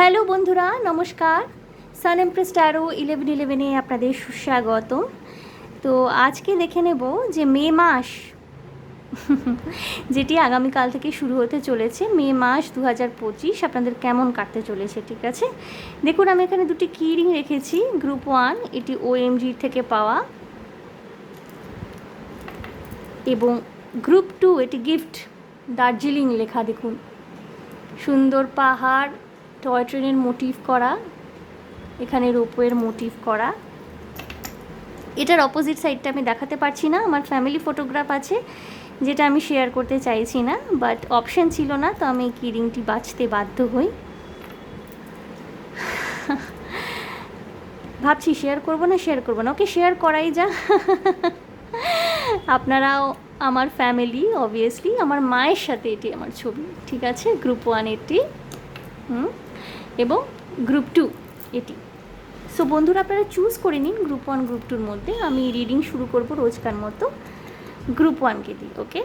Hello বন্ধুরা, নমস্কার। সান empress taro 1111-এ আপনাদের সুস্বাগত। তো আজকে দেখে নেব যে মে মাস যেটি আগামীকাল থেকে শুরু হতে চলেছে, মে মাস 2025 আপনাদের কেমন কাটতে চলেছে। ঠিক আছে, দেখুন আমি এখানে দুটি কি রিং রেখেছি। গ্রুপ 1 এটি OMG থেকে পাওয়া, এবং গ্রুপ 2 এটি গিফট দার্জিলিং লেখা। দেখুন সুন্দর পাহাড়, টয় ট্রেনের মোটিভ করা, এখানে রোপওয়ের মোটিভ করা। এটার অপোজিট সাইডটা আমি দেখাতে পারছি না, আমার ফ্যামিলি ফটোগ্রাফ আছে যেটা আমি শেয়ার করতে চাইছি না, বাট অপশন ছিল না, তো আমি কি রিংটি বাছতে বাধ্য হই। ভাবছি শেয়ার করব না ওকে শেয়ার করাই যা। আপনারাও আমার ফ্যামিলি, অবভিয়াসলি আমার মায়ের সাথে এটি আমার ছবি। ঠিক আছে, গ্রুপ 1 এটি, এবং গ্রুপ 2 এটি। সো বন্ধুরা, আপনারা চুজ করে নিন গ্রুপ 1 গ্রুপ 2-র মধ্যে। আমি রিডিং শুরু করব রোজকার মতো গ্রুপ 1কে দিই। ওকে,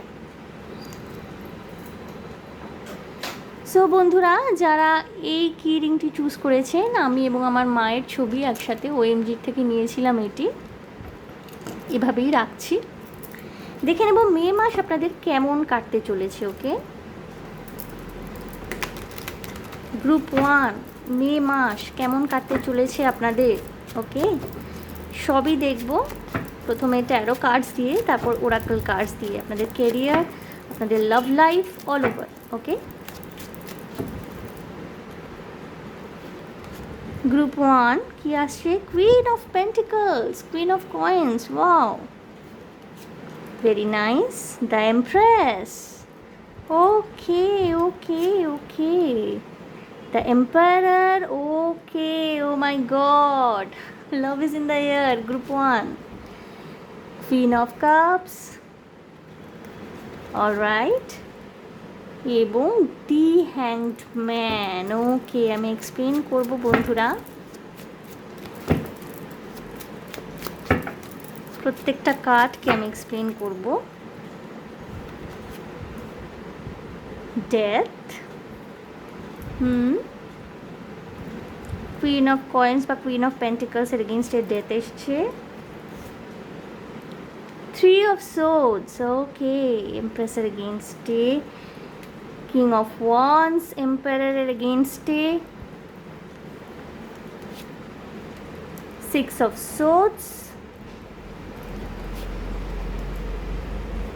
সো বন্ধুরা, যারা এই কি রিংটি চুজ করেছেন, আমি এবং আমার মায়ের ছবি একসাথে OMG থেকে নিয়েছিলাম, এটি এভাবেই রাখছি। দেখে নেব মে মাস আপনাদের কেমন কাটতে চলেছে। ওকে, গ্রুপ 1 মে মাস কেমন কাটতে চলেছে আপনাদের। ওকে, সবই দেখব, প্রথমে ট্যারো কার্ডস দিয়ে, তারপর ওরাকল কার্ডস দিয়ে, আপনাদের কেরিয়ার, আপনাদের লাভ লাইফ, অল ওভার। ওকে, গ্রুপ 1 কি আসছে? Queen of pentacles, queen of coins, wow, very nice. The empress, okay okay okay. The Emperor, okay, oh my god, love is in the air, group 1. Queen of Cups, alright, এবং The Hanged Man. ওকে, আমি explain করব বন্ধুরা, প্রত্যেকটা কার্ডকে আমি explain করব। Death, queen of coins বা queen of pentacles এর এগেইনস্টে ডেথ এসছে। 3 of swords, okay, empress এর এগেইনস্টে। কিং অফ ওয়ান্স, এম্পায়ার এর এগেইনস্টে। 6 of swords,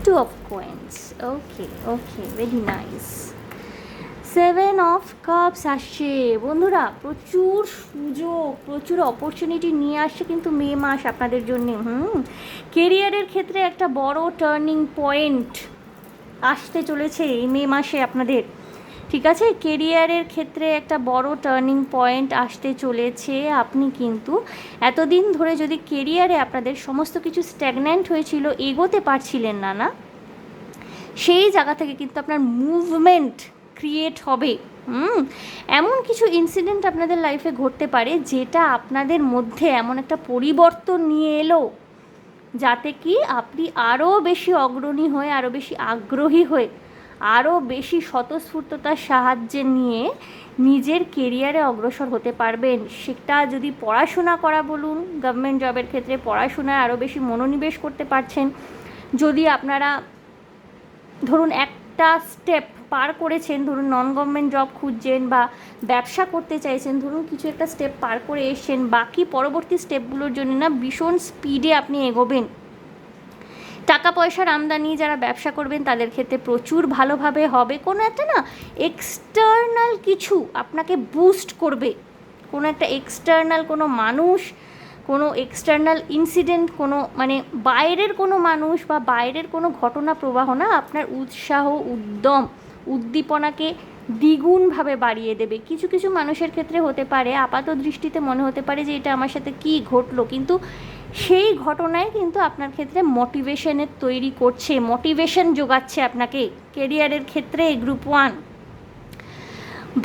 2 of coins, okay okay, very nice. 7 of cups আসছে বন্ধুরা, প্রচুর সুযোগ, প্রচুর অপরচুনিটি নিয়ে আসছে কিন্তু মে মাস আপনাদের জন্য। কেরিয়ারের ক্ষেত্রে একটা বড় টার্নিং পয়েন্ট আসতে চলেছে এই মে মাসে আপনাদের। ঠিক আছে, কেরিয়ারের ক্ষেত্রে একটা বড় টার্নিং পয়েন্ট আসতে চলেছে। আপনি কিন্তু এতদিন ধরে যদি কেরিয়ারে আপনাদের সমস্ত কিছু স্ট্যাগন্যান্ট হয়েছিল, এগোতে পারছিলেন না, সেই জায়গা থেকে কিন্তু আপনার মুভমেন্ট ক্রিয়েট হবে। এমন কিছু ইনসিডেন্ট আপনাদের লাইফে ঘটতে পারে যেটা আপনাদের মধ্যে এমন একটা পরিবর্তন নিয়ে এলো, যাতে কি আপনি আরও বেশি অগ্রণী হয়ে, আরও বেশি আগ্রহী হয়ে, আরও বেশি স্বতঃস্ফূর্ততার সাহায্যে নিয়ে নিজের কেরিয়ারে অগ্রসর হতে পারবেন। সেটা যদি পড়াশোনা করা বলুন, গভর্নমেন্ট জবের ক্ষেত্রে পড়াশোনায় আরও বেশি মনোনিবেশ করতে পারছেন। যদি আপনারা ধরুন একটা স্টেপ পার করেছেন, ধরুন নন গভর্নমেন্ট জব খুঁজছেন বা ব্যবসা করতে চাইছেন, ধরুন কিছু একটা স্টেপ পার করে এসছেন, বাকি পরবর্তী স্টেপগুলোর জন্য না ভীষণ স্পিডে আপনি এগোবেন। টাকা পয়সার আমদানি যারা ব্যবসা করবেন তাদের ক্ষেত্রে প্রচুর ভালোভাবে হবে। কোনো একটা না এক্সটার্নাল কিছু আপনাকে বুস্ট করবে, কোনো একটা এক্সটার্নাল কোনো মানুষ, কোনো এক্সটার্নাল ইনসিডেন্ট, কোনো মানে বাইরের কোনো মানুষ বা বাইরের কোনো ঘটনা প্রবাহ না আপনার উৎসাহ, উদ্যম, উদ্দীপনাকে দ্বিগুণভাবে বাড়িয়ে দেবে। কিছু কিছু মানুষের ক্ষেত্রে হতে পারে, আপাত দৃষ্টিতে মনে হতে পারে যে এটা আমার সাথে কী ঘটলো, কিন্তু সেই ঘটনায় কিন্তু আপনার ক্ষেত্রে মোটিভেশনের তৈরি করছে, মোটিভেশন যোগাচ্ছে আপনাকে কেরিয়ারের ক্ষেত্রে। গ্রুপ 1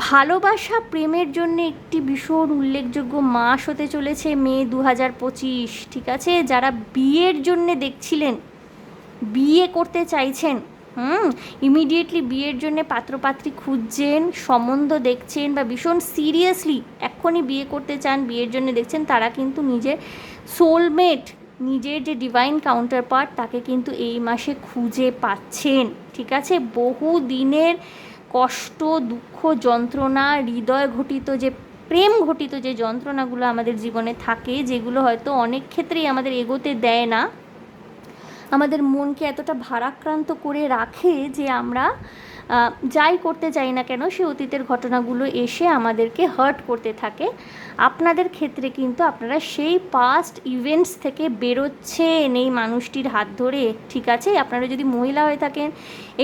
ভালোবাসা, প্রেমের জন্য একটি ভীষণ উল্লেখযোগ্য মাস হতে চলেছে মে 2025। ঠিক আছে, যারা বিয়ের জন্যে দেখছিলেন, বিয়ে করতে চাইছেন, ইমিডিয়েটলি বিয়ের জন্য পাত্রপাত্রী খুঁজছেন, সম্বন্ধ দেখছেন, বা ভীষণ সিরিয়াসলি এক্ষুনি বিয়ে করতে চান, বিয়ের জন্য দেখছেন, তারা কিন্তু নিজের সোলমেট, নিজের যে ডিভাইন কাউন্টার পার্ট, তাকে কিন্তু এই মাসে খুঁজে পাচ্ছেন। ঠিক আছে, বহু দিনের কষ্ট, দুঃখ, যন্ত্রণা, হৃদয় ঘটিত যে প্রেম ঘটিত যে যন্ত্রণাগুলো আমাদের জীবনে থাকে, যেগুলো হয়তো অনেক ক্ষেত্রেই আমাদের এগোতে দেয় না, আমাদের মনকে এতটা ভারাক্রান্ত করে রাখে যে আমরা যাই করতে চাই না কেন সে অতীতের ঘটনাগুলো এসে আমাদেরকে হার্ট করতে থাকে। আপনাদের ক্ষেত্রে কিন্তু আপনারা সেই পাস্ট ইভেন্টস থেকে বেরোচ্ছেন এই মানুষটির হাত ধরে। ঠিক আছে, আপনারা যদি মহিলা হয়ে থাকেন,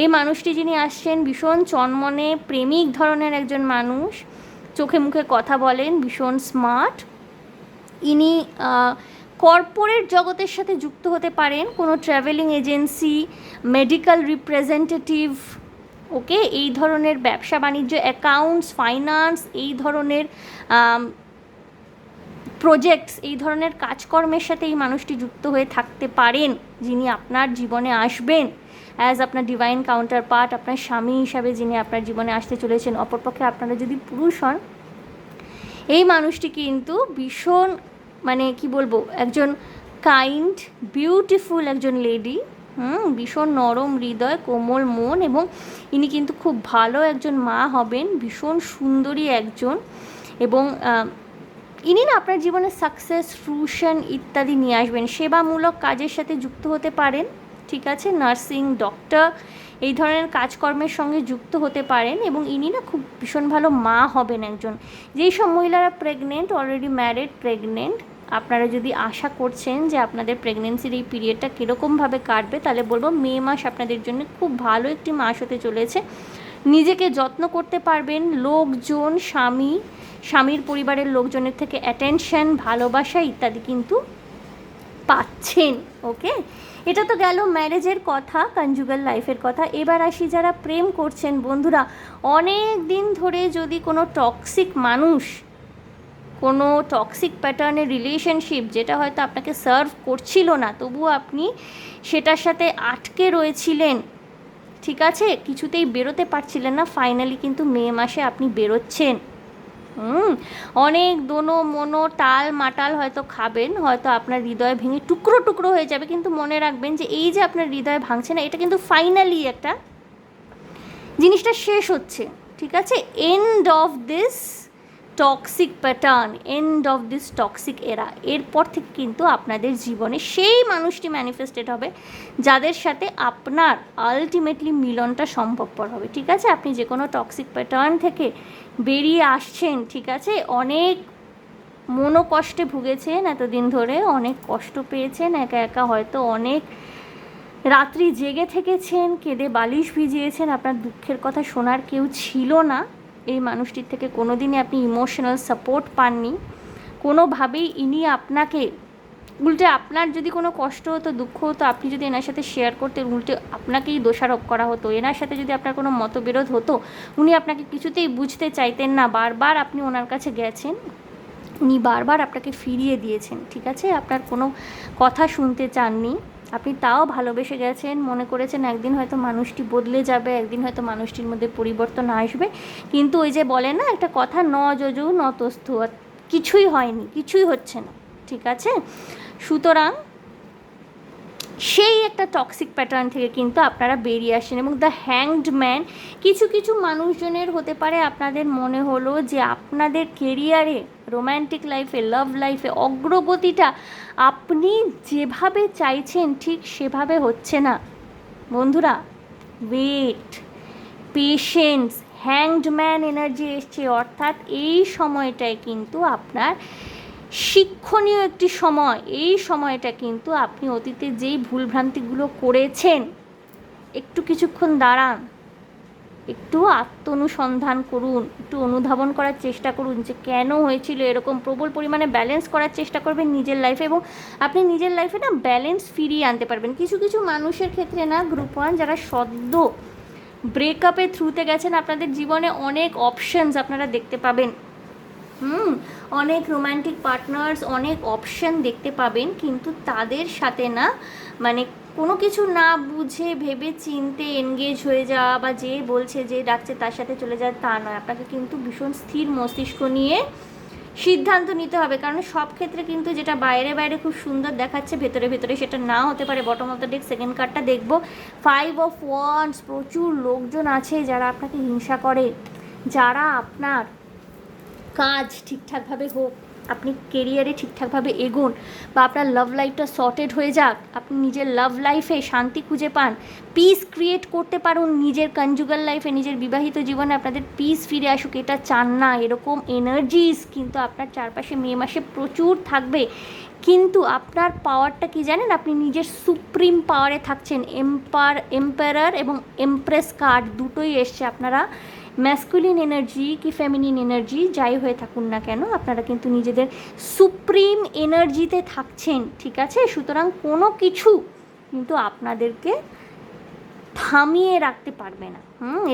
এই মানুষটি যিনি আসছেন ভীষণ চনমনে প্রেমিক ধরনের একজন মানুষ, চোখে মুখে কথা বলেন, ভীষণ স্মার্ট। ইনি কর্পোরেট জগতের সাথে যুক্ত হতে পারেন, কোনো ট্রাভেলিং এজেন্সি, মেডিকেল রিপ্রেজেন্টেটিভ, ওকে, এই ধরনের ব্যবসা বাণিজ্য, অ্যাকাউন্টস, ফাইন্যান্স, এই ধরনের প্রজেক্টস, এই ধরনের কাজকর্মের সাথে এই মানুষটি যুক্ত হয়ে থাকতে পারেন, যিনি আপনার জীবনে আসবেন অ্যাজ আপনার ডিভাইন কাউন্টার পার্ট, আপনার স্বামী হিসাবে যিনি আপনার জীবনে আসতে চলেছেন। অপরপক্ষে আপনারা যদি পুরুষ হন, এই মানুষটি কিন্তু ভীষণ মানে কি বলবো, একজন কাইন্ড বিউটিফুল একজন লেডি, ভীষণ নরম হৃদয়, কোমল মন, এবং ইনি কিন্তু খুব ভালো একজন মা হবেন, ভীষণ সুন্দরী একজন, এবং ইনি না আপনার জীবনে সাকসেস, ফ্রুশন ইত্যাদি নিয়ে আসবেন। সেবামূলক কাজের সাথে যুক্ত হতে পারেন। ঠিক আছে, নার্সিং, ডক্টর, এই ধরনের কাজকর্মের সঙ্গে যুক্ত হতে পারেন, এবং ইনি না খুব ভীষণ ভালো মা হবেন একজন। যেই সব মহিলারা প্রেগনেন্ট, অলরেডি ম্যারিড, প্রেগনেন্ট, আপনারা যদি আশা করছেন যে আপনাদের প্রেগনেন্সির এই পিরিয়ডটা কীরকমভাবে কাটবে, তাহলে বলবো মে মাস আপনাদের জন্য খুব ভালো একটি মাস হতে চলেছে। নিজেকে যত্ন করতে পারবেন, লোকজন, স্বামীর পরিবারের লোকজনের থেকে অ্যাটেনশন, ভালোবাসা ইত্যাদি কিন্তু পাচ্ছেন। ওকে, এটা তো গেল ম্যারেজের কথা, কনজুগাল লাইফের কথা। এবার আসি যারা প্রেম করছেন বন্ধুরা, অনেক দিন ধরে যদি কোনো টক্সিক মানুষ, কোনো টক্সিক প্যাটার্নের রিলেশনশিপ, যেটা হয়তো আপনাকে সার্ভ করছিল না, তবুও আপনি সেটার সাথে আটকে রয়েছিলেন, ঠিক আছে, কিছুতেই বেরোতে পারছিলেন না, ফাইনালি কিন্তু মে মাসে আপনি বেরোচ্ছেন। অনেক দোনো মনো টাল মাটাল হয়তো খাবেন, হয়তো আপনার হৃদয় ভেঙে টুকরো টুকরো হয়ে যাবে, কিন্তু মনে রাখবেন যে এই যে আপনার হৃদয় ভাঙছে না, এটা কিন্তু ফাইনালি একটা জিনিসটা শেষ হচ্ছে। ঠিক আছে, end of this toxic pattern, end of this toxic এরা। এরপর থেকে কিন্তু আপনাদের জীবনে সেই মানুষটি ম্যানিফেস্টেড হবে যাদের সাথে আপনার আলটিমেটলি মিলনটা সম্ভবপর হবে। ঠিক আছে, আপনি যে কোনো টক্সিক প্যাটার্ন থেকে বেরিয়ে আসছেন। ঠিক আছে, অনেক মনোকষ্টে ভুগেছেন এতদিন ধরে, অনেক কষ্ট পেয়েছেন, একা একা হয়তো অনেক রাত্রি জেগে থেকেছেন, কেঁদে বালিশ ভিজিয়েছেন, আপনার দুঃখের কথা শোনার কেউ ছিল না। এই মানুষটির থেকে কোনো দিনই আপনি ইমোশনাল সাপোর্ট পাননি কোনোভাবেই। ইনি আপনাকে উল্টে, আপনার যদি কোনো কষ্ট হতো, দুঃখ হতো, আপনি যদি এনার সাথে শেয়ার করতে, উল্টে আপনাকেই দোষারোপ করা হতো। এনার সাথে যদি আপনার কোনো মতবিরোধ হতো, উনি আপনাকে কিছুতেই বুঝতে চাইতেন না। বারবার আপনি ওনার কাছে গেছেন, উনি বারবার আপনাকে ফিরিয়ে দিয়েছেন। ঠিক আছে, আপনার কোনো কথা শুনতে চাননি, আপনি তাও ভালোবেসে গেছেন, মনে করেছেন একদিন হয়তো মানুষটি বদলে যাবে, একদিন হয়তো মানুষটির মধ্যে পরিবর্তন আসবে, কিন্তু ওই যে বলে না একটা কথা, ন যজু ন তস্থু, কিছুই হয়নি, কিছুই হচ্ছে না। ঠিক আছে, সুতরাং সেই একটা টক্সিক প্যাটার্ন থেকে কিন্তু আপনারা বেরিয়ে আসেন। এবং দ্য হ্যাংড ম্যান, কিছু কিছু মানুষজনের হতে পারে আপনাদের মনে হলো যে আপনাদের কেরিয়ারে, রোম্যান্টিক লাইফে, লাভ লাইফে অগ্রগতিটা আপনি যেভাবে চাইছেন ঠিক সেভাবে হচ্ছে না। বন্ধুরা, wait, patience, hanged man energy এসছে, অর্থাৎ এই সময়টায় কিন্তু আপনার শিক্ষণীয় একটি সময়। এই সময়টা কিন্তু আপনি অতীতে যেই ভুলভ্রান্তিগুলো করেছেন, একটু কিছুক্ষণ দাঁড়ান, একটু আত্মনুসন্ধান করুন, একটু অনুধাবন করার চেষ্টা করুন যে কেন হয়েছিল এরকম। প্রবল পরিমাণে ব্যালেন্স করার চেষ্টা করবেন নিজের লাইফে, এবং আপনি নিজের লাইফে না ব্যালেন্স ফিরিয়ে আনতে পারবেন। কিছু কিছু মানুষের ক্ষেত্রে না, গ্রুপ 1 যারা সদ্য ব্রেকআপের থ্রুতে গেছেন, আপনাদের জীবনে অনেক অপশানস আপনারা দেখতে পাবেন। অনেক রোম্যান্টিক পার্টনার্স, অনেক অপশান দেখতে পাবেন, কিন্তু তাদের সাথে না মানে কোনো কিছু না বুঝে ভেবে চিনতে এনগেজ হয়ে যাওয়া বা যে বলছে যে ডাকছে তার সাথে চলে যায় তা নয়। আপনাকে কিন্তু ভীষণ স্থির মস্তিষ্ক নিয়ে সিদ্ধান্ত নিতে হবে, কারণ সব ক্ষেত্রে কিন্তু যেটা বাইরে বাইরে খুব সুন্দর দেখাচ্ছে ভেতরে ভেতরে সেটা না হতে পারে। Bottom of the deck second কার্ডটা দেখবো, 5 অফ ওয়ান্ডস। প্রচুর লোকজন আছে যারা আপনাকে হিংসা করে, যারা আপনার কাজ ঠিকঠাকভাবে হোক, আপনি কেরিয়ারে ঠিকঠাকভাবে এগোন, বা আপনার লাভ লাইফটা সর্টেড হয়ে যাক, আপনি নিজের লাভ লাইফে শান্তি খুঁজে পান, পিস ক্রিয়েট করতে পারুন নিজের কনজুগাল লাইফে, নিজের বিবাহিত জীবনে আপনাদের পিস ফিরে আসুক, এটা চান না। এরকম এনার্জিস কিন্তু আপনার চারপাশে মে মাসে প্রচুর থাকবে। কিন্তু আপনার পাওয়ারটা কি জানেন? আপনি নিজের সুপ্রিম পাওয়ারে থাকছেন। এম্পায়ার এবং এমপ্রেস কার্ড দুটোই এসছে। আপনারা ম্যাসকুলিন এনার্জি কি ফেমিনিন এনার্জি যাই হয়ে থাকুন না কেন, আপনারা কিন্তু নিজেদের সুপ্রিম এনার্জিতে থাকছেন, ঠিক আছে? সুতরাং কোনো কিছু কিন্তু আপনাদেরকে থামিয়ে রাখতে পারবে না।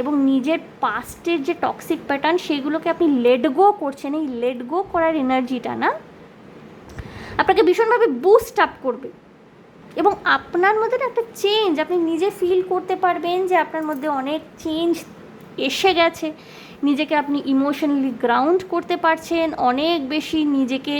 এবং নিজের পাস্টের যে টক্সিক প্যাটার্ন সেগুলোকে আপনি লেট গো করছেন। এই লেট গো করার এনার্জিটা না আপনাকে ভীষণভাবে বুস্ট আপ করবে, এবং আপনার মধ্যে একটা চেঞ্জ আপনি নিজে ফিল করতে পারবেন যে আপনার মধ্যে অনেক চেঞ্জ এসে গেছে। নিজেকে আপনি ইমোশনালি গ্রাউন্ড করতে পারছেন অনেক বেশি। নিজেকে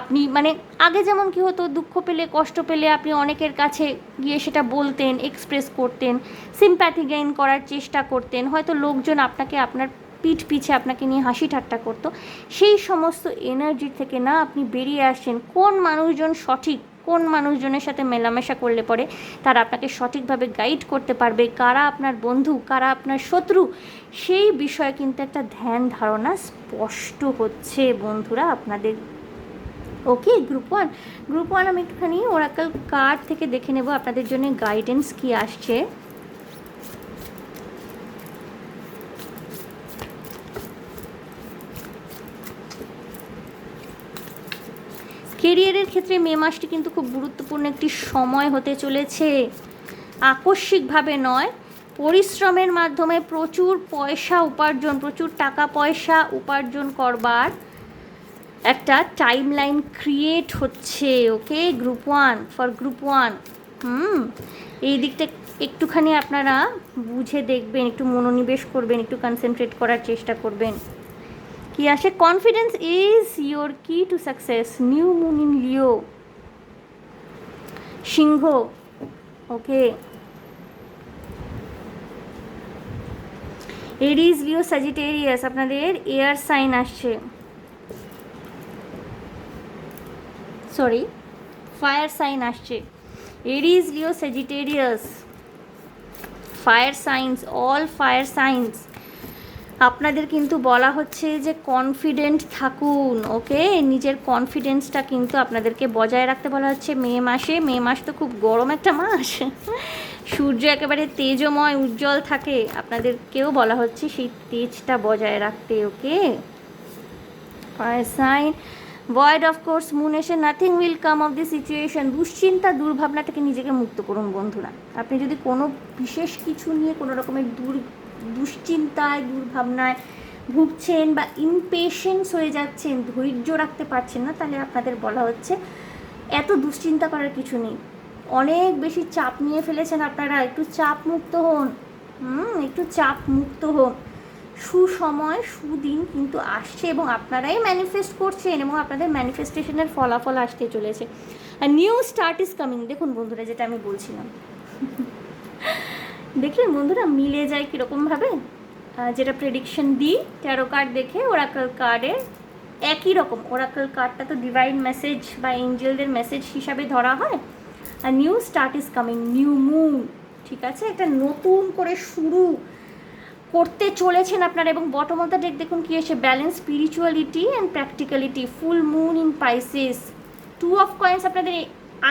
আপনি মানে আগে যেমন কী হতো, দুঃখ পেলে কষ্ট পেলে আপনি অনেকের কাছে গিয়ে সেটা বলতেন, এক্সপ্রেস করতেন, সিম্প্যাথি গেইন করার চেষ্টা করতেন, হয়তো লোকজন আপনাকে আপনার পিঠ পিছে আপনাকে নিয়ে হাসি ঠাট্টা করতো। সেই সমস্ত এনার্জি থেকে না আপনি বেরিয়ে আসছেন। কোন মানুষজন সঠিক, কোন মানুষজনের সাথে মেলামেশা করলে পরে তারা আপনাকে সঠিকভাবে গাইড করতে পারবে, কারা আপনার বন্ধু কারা আপনার শত্রু, সেই বিষয়ে কিন্তু একটা ধ্যান ধারণা স্পষ্ট হচ্ছে বন্ধুরা আপনাদের। ওকে, গ্রুপ ওয়ান আমি একটুখানি ওরাকল কার্ড থেকে দেখে নেব আপনাদের জন্য গাইডেন্স কি আসছে। কেরিয়ারের ক্ষেত্রে মে মাসটি কিন্তু খুব গুরুত্বপূর্ণ একটি সময় হতে চলেছে। আকস্মিকভাবে নয়, পরিশ্রমের মাধ্যমে প্রচুর পয়সা উপার্জন, প্রচুর টাকা পয়সা উপার্জন করবার একটা টাইম লাইন ক্রিয়েট হচ্ছে। ওকে, গ্রুপ ওয়ান। এই দিকটা একটুখানি আপনারা বুঝে দেখবেন, একটু মনোনিবেশ করবেন, একটু কনসেন্ট্রেট করার চেষ্টা করবেন। কি আসে? Confidence is your key to success. New moon in Leo, সিংহ। ওকে, এরিজ, লিও, স্যাজিটেরিয়াস আপনাদের এয়ার সাইন আসছে, সরি ফায়ার সাইন আসছে। Aries, Leo, Sagittarius, fire signs, all fire signs. আপনাদের কিন্তু বলা হচ্ছে যে কনফিডেন্ট থাকুন। ওকে, নিজের কনফিডেন্সটা কিন্তু আপনাদেরকে বজায় রাখতে বলা হচ্ছে মে মাসে। মে মাস তো খুব গরম একটা মাস, সূর্য একেবারে তেজময় উজ্জ্বল থাকে, আপনাদেরকেও বলা হচ্ছে সেই তেজটা বজায় রাখতে। Okay, fire sign, void of course, moon এসে, nothing will come of this situation. দুশ্চিন্তা দুর্ভাবনা থেকে নিজেকে মুক্ত করুন বন্ধুরা। আপনি যদি কোনো বিশেষ কিছু নিয়ে কোনো রকমের দুশ্চিন্তায় দুর্ভাবনায় ভুগছেন বা ইমপেশেন্স হয়ে যাচ্ছেন, ধৈর্য রাখতে পারছেন না, তাহলে আপনাদের বলা হচ্ছে এত দুশ্চিন্তা করার কিছু নেই। অনেক বেশি চাপ নিয়ে ফেলেছেন আপনারা, একটু চাপ মুক্ত হন। একটু চাপ মুক্ত হন। সুসময় সুদিন কিন্তু আসছে এবং আপনারাই ম্যানিফেস্ট করছেন এবং আপনাদের ম্যানিফেস্টেশনের ফলাফল আসতে চলেছে। আর নিউ স্টার্ট ইজ কামিং। দেখুন বন্ধুরা, যেটা আমি বলছিলাম, দেখলেন বন্ধুরা মিলে যায় কীরকমভাবে, যেটা প্রেডিকশন দিই ট্যারো কার্ড দেখে ওরাকল কার্ডের একই রকম। ওরাকল কার্ডটা তো ডিভাইন মেসেজ বা এঞ্জেলদের মেসেজ হিসাবে ধরা হয়। আর new start is coming, new moon, ঠিক আছে? একটা নতুন করে শুরু করতে চলেছেন আপনারা। এবং বটম অফ দ্য ডেক দেখুন কি এসে, balance, spirituality and practicality, full moon in Pisces. 2 of coins আপনাদের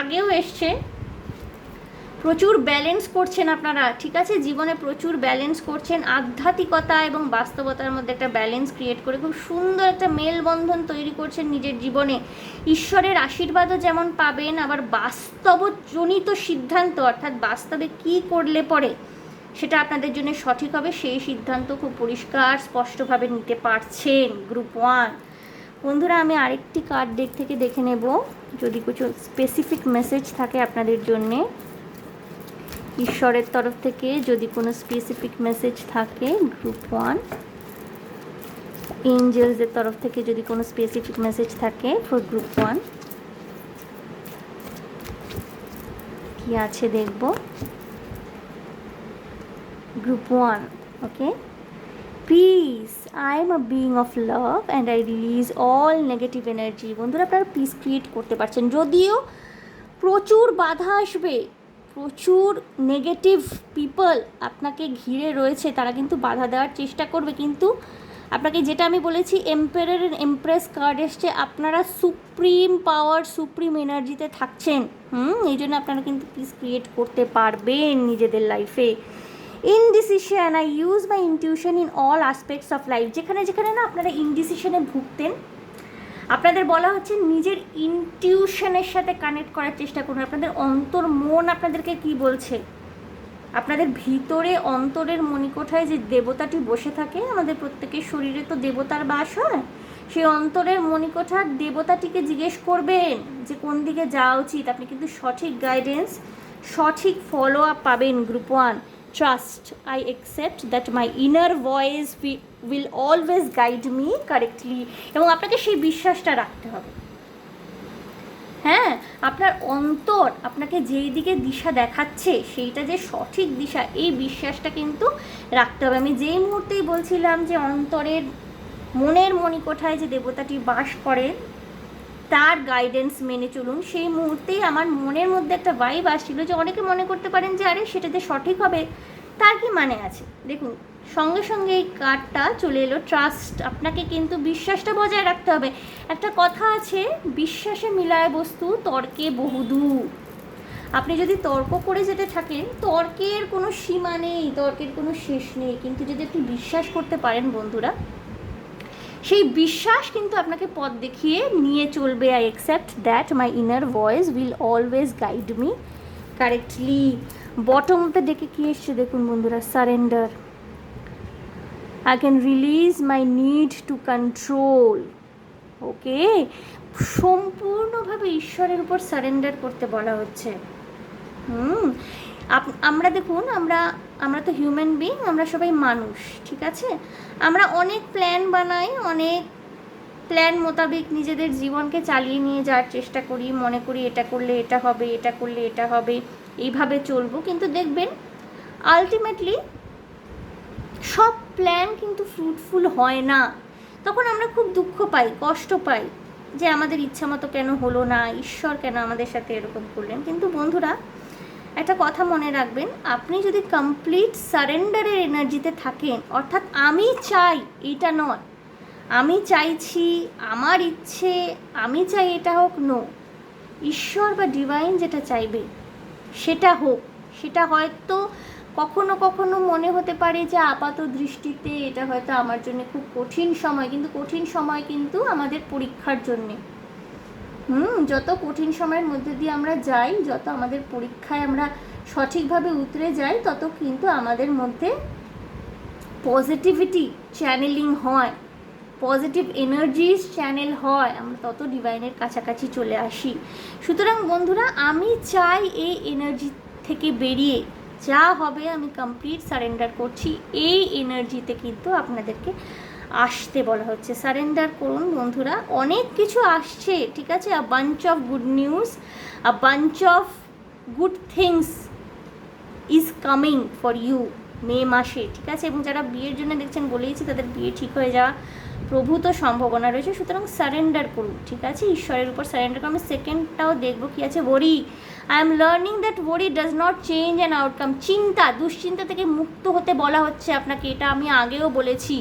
আগেও এসছে। প্রচুর ব্যালেন্স করছেন আপনারা, ঠিক আছে? জীবনে প্রচুর ব্যালেন্স করছেন। আধ্যাত্মিকতা এবং বাস্তবতার মধ্যে একটা ব্যালেন্স ক্রিয়েট করে খুব সুন্দর একটা মেলবন্ধন তৈরি করছেন নিজের জীবনে। ঈশ্বরের আশীর্বাদও যেমন পাবেন, আবার বাস্তবজনিত সিদ্ধান্ত, অর্থাৎ বাস্তবে কী করলে পরে সেটা আপনাদের জন্য সঠিক হবে, সেই সিদ্ধান্ত খুব পরিষ্কার স্পষ্টভাবে নিতে পারছেন গ্রুপ ওয়ান। বন্ধুরা, আমি আরেকটি কার্ড ডেক থেকে দেখে নেব যদি কিছু স্পেসিফিক মেসেজ থাকে আপনাদের জন্যে। ঈশ্বরের তরফ থেকে যদি কোনো স্পেসিফিক মেসেজ থাকে গ্রুপ 1, এঞ্জেলসের তরফ থেকে যদি কোনো স্পেসিফিক মেসেজ থাকে ফর গ্রুপ 1, কি আছে দেখব। Group 1, okay, piece, I am a being of love and I release all negative energy. বন্ধুরা, আপনারা পিস ক্রিয়েট করতে পারছেন, যদিও প্রচুর বাধা আসবে, প্রচুর নেগেটিভ পিপল আপনাকে ঘিরে রয়েছে, তারা কিন্তু বাধা দেওয়ার চেষ্টা করবে, কিন্তু আপনাকে যেটা আমি বলেছি, এম্পায়ার এন্ড এমপ্রেস কার্ড এসছে, আপনারা সুপ্রিম পাওয়ার, সুপ্রিম এনার্জিতে থাকছেন। এই জন্য আপনারা কিন্তু পিস ক্রিয়েট করতে পারবেন নিজেদের লাইফে। Indecision, I use my intuition in all aspects of life. যেখানে যেখানে না আপনারা ইনডিসিশনে ভুগতেন, আপনাদের বলা হচ্ছে নিজের ইনটিউশনের সাথে কানেক্ট করার চেষ্টা করুন। আপনাদের অন্তর মন আপনাদেরকে কি বলছে, আপনাদের ভিতরে অন্তরের মণিকোঠায় যে দেবতাটি বসে থাকে, আমাদের প্রত্যেকের শরীরে তো দেবতার বাস হয়, সেই অন্তরের মণিকোঠার দেবতাটিকে জিজ্ঞেস করবেন যে কোন দিকে যাওয়া উচিত। আপনি কিন্তু সঠিক গাইডেন্স, সঠিক ফলো আপ পাবেন। Group 1, trust, I accept that my inner voice will always guide me correctly. এবং আপনাকে সেই বিশ্বাসটা রাখতে হবে। হ্যাঁ, আপনার অন্তর আপনাকে যেই দিকে দিশা দেখাচ্ছে সেইটা যে সঠিক দিশা, এই বিশ্বাসটা কিন্তু রাখতে হবে। আমি যেই মুহূর্তেই বলছিলাম যে অন্তরের মনের মণিকোঠায় যে দেবতাটি বাস করেন তার গাইডেন্স মেনে চলুন, সেই মুহূর্তেই আমার মনের মধ্যে একটা ভাইব আসছিল যে অনেকে মনে করতে পারেন যে আরে সেটা যে সঠিক হবে তার কি মানে আছে। দেখুন, সঙ্গে সঙ্গে এই কার্ডটা চলে এলো ট্রাস্ট। আপনাকে কিন্তু বিশ্বাসটা বজায় রাখতে হবে। একটা কথা আছে, বিশ্বাসে মিলায় বস্তু তর্কে বহুদূর। আপনি যদি তর্ক করে যেতে থাকেন, তর্কের কোনো সীমা নেই, তর্কের কোনো শেষ নেই, কিন্তু যদি আপনি বিশ্বাস করতে পারেন বন্ধুরা, সেই বিশ্বাস কিন্তু আপনাকে পথ দেখিয়ে নিয়ে চলবে। I accept that my inner voice will always guide me correctly. Bottom of the ডেকে কী এসছে দেখুন বন্ধুরা, surrender, I can release my need to control. ওকে, সম্পূর্ণভাবে ঈশ্বরের উপর সারেন্ডার করতে বলা হচ্ছে। আমরা দেখুন, আমরা তো হিউম্যান বিং, আমরা সবাই মানুষ, ঠিক আছে। আমরা অনেক প্ল্যান বানাই, অনেক প্ল্যান মোতাবেক নিজেদের জীবনকে চালিয়ে নিয়ে যাওয়ার চেষ্টা করি, মনে করি এটা করলে এটা হবে, এটা করলে এটা হবে, এইভাবে চলবো। কিন্তু দেখবেন আলটিমেটলি সব প্ল্যান কিন্তু ফ্রুটফুল হয় না। তখন আমরা খুব দুঃখ পাই, কষ্ট পাই যে আমাদের ইচ্ছা মতো কেন হলো না, ঈশ্বর কেন আমাদের সাথে এরকম করলেন। কিন্তু বন্ধুরা, একটা কথা মনে রাখবেন, আপনি যদি কমপ্লিট সারেন্ডারের এনার্জিতে থাকেন, অর্থাৎ আমি চাই এটা নয়, আমি চাইছি, আমার ইচ্ছে, আমি চাই এটা হোক, নো, ঈশ্বর বা ডিভাইন যেটা চাইবে সেটা হোক। সেটা হয়তো কখনো কখনো মনে হতে পারে যে আপাত দৃষ্টিতে এটা হয়তো আমার জন্য খুব কঠিন সময়, কিন্তু কঠিন সময় কিন্তু আমাদের পরীক্ষার জন্যে। যত কঠিন সময়ের মধ্যে দিয়ে আমরা যাই, যত আমাদের পরীক্ষায় আমরা সঠিকভাবে উতরে যাই, তত কিন্তু আমাদের মধ্যে পজিটিভিটি চ্যানেলিং হয়, পজিটিভ এনার্জিস চ্যানেল হয়, আমরা তত ডিভাইনের কাছাকাছি চলে আসি। সুতরাং বন্ধুরা, আমি চাই এই এনার্জি থেকে বেরিয়ে যা হবে আমি কমপ্লিট সারেন্ডার করছি, এই এনার্জিতে কিন্তু আপনাদেরকে আসতে বলা হচ্ছে। সারেন্ডার করুন বন্ধুরা, অনেক কিছু আসছে, ঠিক আছে। A bunch of good news, a bunch of good things is coming for you May মাসে, ঠিক আছে। এবং যারা বিয়ের জন্য দেখছেন, বলেইছি তাদের বিয়ে ঠিক হয়ে যাওয়া প্রভূত সম্ভাবনা রয়েছে। সুতরাং সারেন্ডার করুন, ঠিক আছে, ঈশ্বরের উপর সারেন্ডার করুন। আমি সেকেন্ডটাও দেখবো কি আছে, worry, I am learning that worry does not change an outcome. চিন্তা, দুশ্চিন্তা থেকে মুক্ত হতে বলা হচ্ছে আপনাকে, এটা আমি আগেও বলেছি।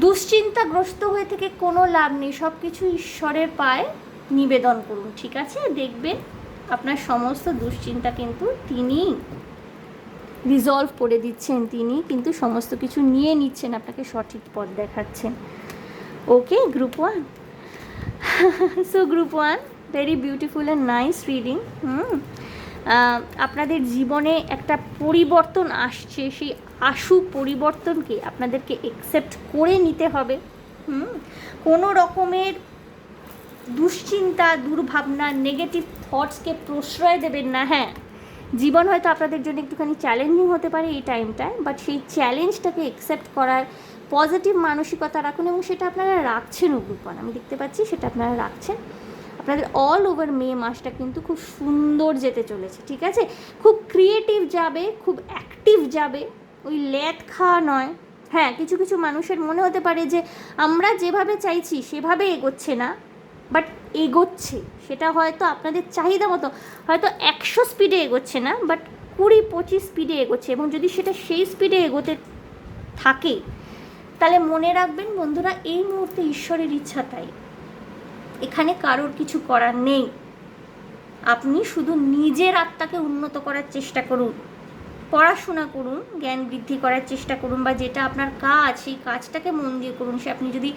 দুশ্চিন্তাগ্রস্ত হয়ে থেকে কোনো লাভ নেই, সব কিছু ঈশ্বরের পায়ে নিবেদন করুন, ঠিক আছে। দেখবেন আপনার সমস্ত দুশ্চিন্তা কিন্তু তিনি রিজলভ করে দিচ্ছেন, তিনি কিন্তু সমস্ত কিছু নিয়ে নিচ্ছেন, আপনাকে সঠিক পথ দেখাচ্ছেন। ওকে group 1, so group 1, very beautiful and nice reading. আপনাদের জীবনে একটা পরিবর্তন আসছে, সেই আশু পরিবর্তনকে আপনাদেরকে অ্যাকসেপ্ট করে নিতে হবে। কোনো রকমের দুশ্চিন্তা, দুর্ভাবনা, নেগেটিভ থটসকে প্রশ্রয় দেবেন না। হ্যাঁ, জীবন হয়তো আপনাদের জন্য একটুখানি চ্যালেঞ্জিং হতে পারে এই টাইমটায়, বাট সেই চ্যালেঞ্জটাকে অ্যাকসেপ্ট করার পজিটিভ মানসিকতা রাখুন, এবং সেটা আপনারা রাখছেন গ্রুপ ওয়ান, আমি দেখতে পাচ্ছি সেটা আপনারা রাখছেন। আপনাদের অল ওভার মে মাসটা কিন্তু খুব সুন্দর যেতে চলেছে, ঠিক আছে? খুব ক্রিয়েটিভ যাবে, খুব অ্যাক্টিভ যাবে, ওই ল্যাদ খাওয়া নয়। হ্যাঁ, কিছু কিছু মানুষের মনে হতে পারে যে আমরা যেভাবে চাইছি সেভাবে এগোচ্ছে না, বাট এগোচ্ছে, সেটা হয়তো আপনাদের চাহিদা মতো হয়তো 100 স্পিডে এগোচ্ছে না, বাট 20-25 স্পিডে এগোচ্ছে। এবং যদি সেটা সেই স্পিডে এগোতে থাকে, তাহলে মনে রাখবেন বন্ধুরা, এই মুহূর্তে ঈশ্বরের ইচ্ছা তাই, এখানে কারোর কিছু করার নেই। আপনি শুধু নিজের আত্মাকে উন্নত করার চেষ্টা করুন, পড়াশোনা করুন, জ্ঞান বৃদ্ধি করার চেষ্টা করুন, বা যেটা আপনার কাজ সেই কাজটাকে মন দিয়ে করুন। সে আপনি যদি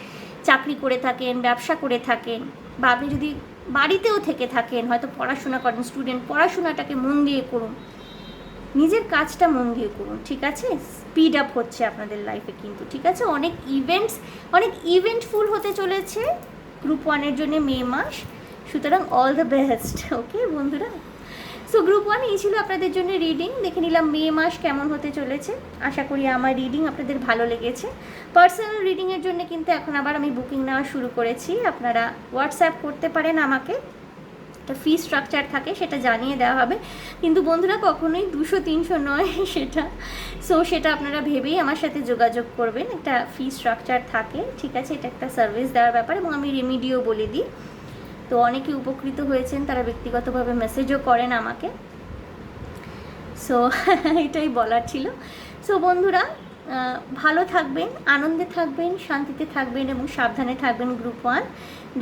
চাকরি করে থাকেন, ব্যবসা করে থাকেন, বা আপনি যদি বাড়িতেও থেকে থাকেন, হয়তো পড়াশোনা করেন, স্টুডেন্ট, পড়াশোনাটাকে মন দিয়ে করুন, নিজের কাজটা মন দিয়ে করুন, ঠিক আছে? স্পিড আপ হচ্ছে আপনাদের লাইফে কিন্তু, ঠিক আছে? অনেক ইভেন্টফুল হতে চলেছে গ্রুপ ওয়ানের জন্য মে মাস, সুতরাং অল দ্য বেস্ট। ওকে বন্ধুরা, সো গ্রুপ ওয়ান এই ছিল আপনাদের জন্য রিডিং। দেখে নিলাম মে মাস কেমন হতে চলেছে। আশা করি আমার রিডিং আপনাদের ভালো লেগেছে। পার্সোনাল রিডিংয়ের জন্য কিন্তু এখন আবার আমি বুকিং নেওয়া শুরু করেছি। আপনারা হোয়াটসঅ্যাপ করতে পারেন আমাকে, একটা ফি স্ট্রাকচার থাকে, সেটা জানিয়ে দেওয়া হবে। কিন্তু বন্ধুরা কখনোই 200-300 নয় সেটা, সো সেটা আপনারা ভেবেই আমার সাথে যোগাযোগ করবেন। একটা ফি স্ট্রাকচার থাকে, ঠিক আছে? এটা একটা সার্ভিস দেওয়ার ব্যাপার, এবং আমি রেমিডিও বলে দিই। তো অনেকে উপকৃত হয়েছেন, তারা ব্যক্তিগতভাবে মেসেজও করেন আমাকে। সো এটাই বলার ছিল। সো বন্ধুরা, ভালো থাকবেন, আনন্দে থাকবেন, শান্তিতে থাকবেন এবং সাবধানে থাকবেন গ্রুপ ওয়ান।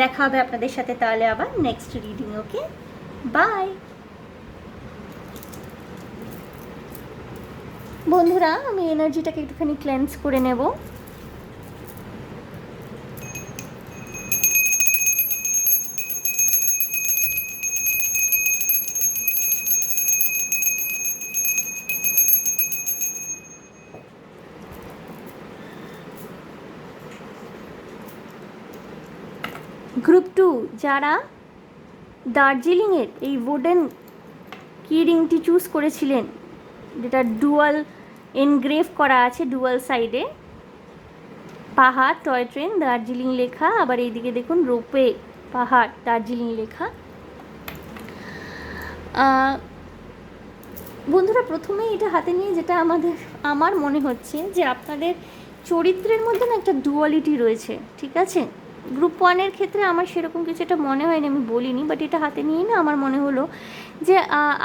দেখা হবে আপনাদের সাথে তাহলে আবার নেক্সট রিডিং। ওকে, বাই বন্ধুরা। আমি এনার্জিটাকে একটুখানি ক্লেন্স করে নেব। গ্রুপ টু, যারা দার্জিলিংয়ের এই উডেন কি রিংটি চুজ করেছিলেন, যেটা ডুয়াল এনগ্রেভ করা আছে, ডুয়াল সাইডে পাহাড়, টয় ট্রেন, দার্জিলিং লেখা, আবার এইদিকে দেখুন রোপওয়ে, পাহাড়, দার্জিলিং লেখা। বন্ধুরা প্রথমেই এটা হাতে নিয়ে যেটা আমার মনে হচ্ছে যে আপনাদের চরিত্রের মধ্যে না একটা ডুয়ালিটি রয়েছে, ঠিক আছে? গ্রুপ ওয়ানের ক্ষেত্রে আমার সেরকম কিছু এটা মনে হয়নি, আমি বলিনি, বাট এটা হাতে নিয়েই না আমার মনে হলো যে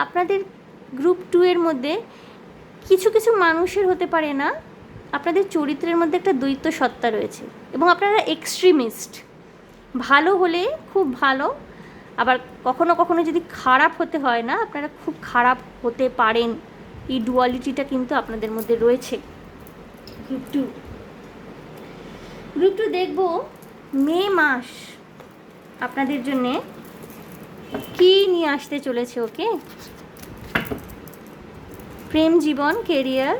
আপনাদের গ্রুপ টু এর মধ্যে কিছু কিছু মানুষের হতে পারে না, আপনাদের চরিত্রের মধ্যে একটা দ্বৈত সত্তা রয়েছে, এবং আপনারা এক্সট্রিমিস্ট। ভালো হলে খুব ভালো, আবার কখনো কখনো যদি খারাপ হতে হয় না, আপনারা খুব খারাপ হতে পারেন। এই ডুয়ালিটিটা কিন্তু আপনাদের মধ্যে রয়েছে। গ্রুপ টু দেখব মে মাস আপনাদের জন্যে কী নিয়ে আসতে চলেছে। ওকে, প্রেম জীবন, কেরিয়ার,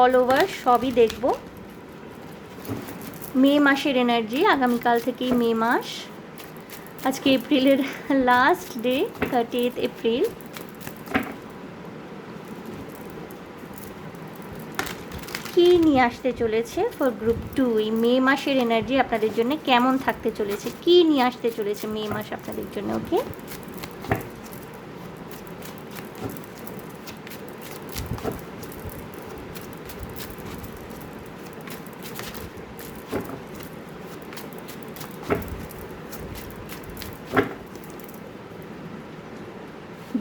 অল ওভার সবই দেখব। মে মাসের এনার্জি, আগামীকাল থেকেই মে মাস। আজকে এপ্রিলের লাস্ট ডে, 30 এপ্রিল। কী নিয়ে আসতে চলেছে ফর গ্রুপ টু? এই মে মাসের এনার্জি আপনাদের জন্য কেমন থাকতে চলেছে, কী নিয়ে আসতে চলেছে মে মাস আপনাদের জন্য? ওকে,